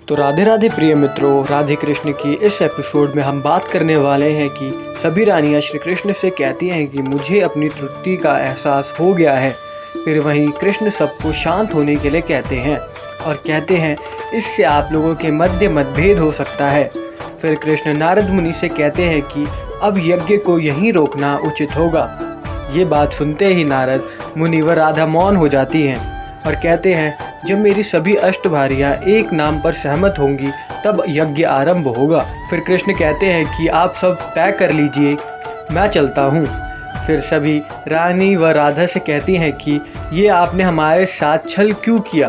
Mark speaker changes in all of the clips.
Speaker 1: तो राधे राधे प्रिय मित्रों, राधे कृष्ण की इस एपिसोड में हम बात करने वाले हैं कि सभी रानियां श्री कृष्ण से कहती हैं कि मुझे अपनी त्रुटि का एहसास हो गया है। फिर वहीं कृष्ण सबको शांत होने के लिए कहते हैं और कहते हैं इससे आप लोगों के मध्य मतभेद हो सकता है। फिर कृष्ण नारद मुनि से कहते हैं कि अब यज्ञ को यहीं रोकना उचित होगा। ये बात सुनते ही नारद मुनि व राधा मौन हो जाती हैं और कहते हैं जब मेरी सभी अष्टभार्यां एक नाम पर सहमत होंगी तब यज्ञ आरंभ होगा। फिर कृष्ण कहते हैं कि आप सब तय कर लीजिए, मैं चलता हूँ। फिर सभी रानी व राधा से कहती हैं कि ये आपने हमारे साथ छल क्यों किया।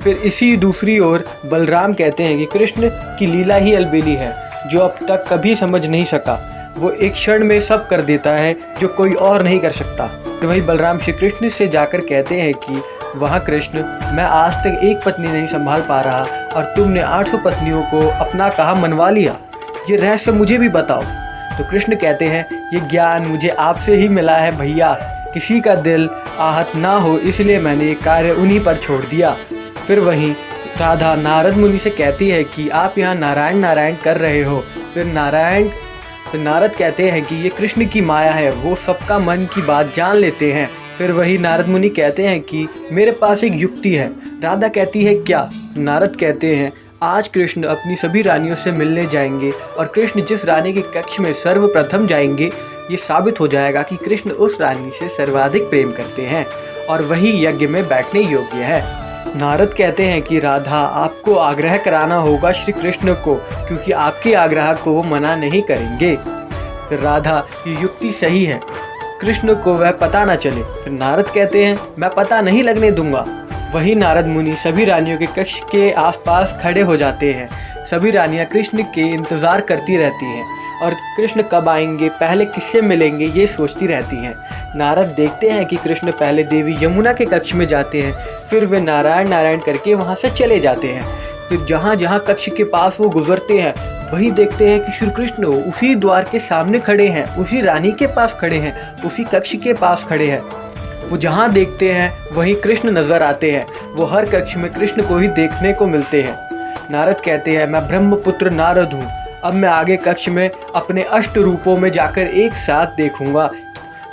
Speaker 1: फिर इसी दूसरी ओर बलराम कहते हैं कि कृष्ण की लीला ही अलबेली है, जो अब तक कभी समझ नहीं सका। वो एक क्षण में सब कर देता है जो कोई और नहीं कर सकता। तो वही बलराम श्री कृष्ण से जाकर कहते हैं कि वहाँ कृष्ण, मैं आज तक एक पत्नी नहीं संभाल पा रहा और तुमने 800 पत्नियों को अपना कहा मनवा लिया। ये रहस्य मुझे भी बताओ। तो कृष्ण कहते हैं ये ज्ञान मुझे आपसे ही मिला है भैया, किसी का दिल आहत ना हो इसलिए मैंने ये कार्य उन्हीं पर छोड़ दिया। फिर वहीं राधा नारद मुनि से कहती है कि आप यहाँ नारायण नारायण कर रहे हो। फिर नारद कहते हैं कि ये कृष्ण की माया है, वो सबका मन की बात जान लेते हैं। फिर वही नारद मुनि कहते हैं कि मेरे पास एक युक्ति है। राधा कहती है क्या? नारद कहते हैं आज कृष्ण अपनी सभी रानियों से मिलने जाएंगे और कृष्ण जिस रानी के कक्ष में सर्वप्रथम जाएंगे ये साबित हो जाएगा कि कृष्ण उस रानी से सर्वाधिक प्रेम करते हैं और वही यज्ञ में बैठने योग्य है। नारद कहते हैं कि राधा आपको आग्रह कराना होगा श्री कृष्ण को, क्योंकि आपके आग्रह को वो मना नहीं करेंगे। फिर राधा ये युक्ति सही है, कृष्ण को वह पता न चले। फिर नारद कहते हैं मैं पता नहीं लगने दूंगा। वही नारद मुनि सभी रानियों के कक्ष के आसपास खड़े हो जाते हैं। सभी रानियां कृष्ण के इंतज़ार करती रहती हैं और कृष्ण कब आएंगे, पहले किससे मिलेंगे, ये सोचती रहती हैं। नारद देखते हैं कि कृष्ण पहले देवी यमुना के कक्ष में जाते हैं, फिर वे नारायण नारायण करके वहाँ से चले जाते हैं। फिर जहाँ जहाँ कक्ष के पास वो गुजरते हैं वही देखते हैं कि श्री कृष्ण उसी द्वार के सामने खड़े हैं, उसी रानी के पास खड़े हैं, उसी कक्ष के पास खड़े हैं। वो जहाँ देखते हैं वहीं कृष्ण नजर आते हैं। वो हर कक्ष में कृष्ण को ही देखने को मिलते हैं। नारद कहते हैं मैं ब्रह्मपुत्र नारद हूँ, अब मैं आगे कक्ष में अपने अष्ट रूपों में जाकर एक साथ देखूंगा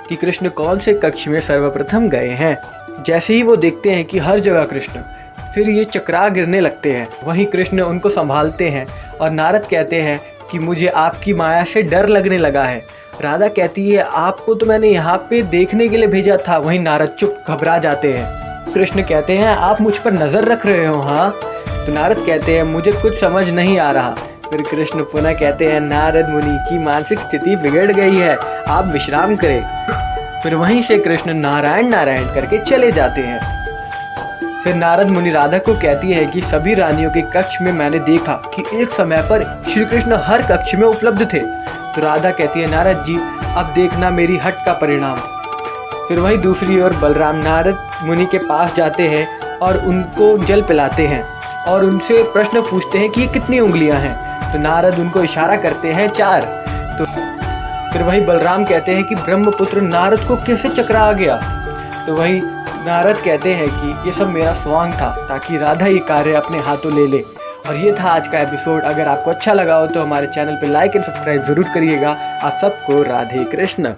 Speaker 1: कि कृष्ण कौन से कक्ष में सर्वप्रथम गए हैं। जैसे ही वो देखते हैं कि हर जगह कृष्ण, फिर ये चकरा गिरने लगते हैं। वहीं कृष्ण उनको संभालते हैं और नारद कहते हैं कि मुझे आपकी माया से डर लगने लगा है। राधा कहती है आपको तो मैंने यहाँ पे देखने के लिए भेजा था। वहीं नारद चुप घबरा जाते हैं। कृष्ण कहते हैं आप मुझ पर नज़र रख रहे हो? हाँ। तो नारद कहते हैं मुझे कुछ समझ नहीं आ रहा। फिर कृष्ण पुनः कहते हैं नारद मुनि की मानसिक स्थिति बिगड़ गई है, आप विश्राम करें। फिर वहीं से कृष्ण नारायण नारायण करके चले जाते हैं। फिर नारद मुनि राधा को कहती है कि सभी रानियों के कक्ष में मैंने देखा कि एक समय पर श्री कृष्ण हर कक्ष में उपलब्ध थे। तो राधा कहती है नारद जी अब देखना मेरी हट का परिणाम। फिर वहीं दूसरी ओर बलराम नारद मुनि के पास जाते हैं और उनको जल पिलाते हैं और उनसे प्रश्न पूछते हैं कि ये कितनी उंगलियां हैं। तो नारद उनको इशारा करते हैं 4। तो फिर वही बलराम कहते हैं कि ब्रह्मपुत्र नारद को कैसे चकरा आ गया। तो वही नारद कहते हैं कि ये सब मेरा स्वांग था ताकि राधा ये कार्य अपने हाथों ले ले। और ये था आज का एपिसोड। अगर आपको अच्छा लगा हो तो हमारे चैनल पे लाइक एंड सब्सक्राइब ज़रूर करिएगा। आप सबको राधे कृष्ण।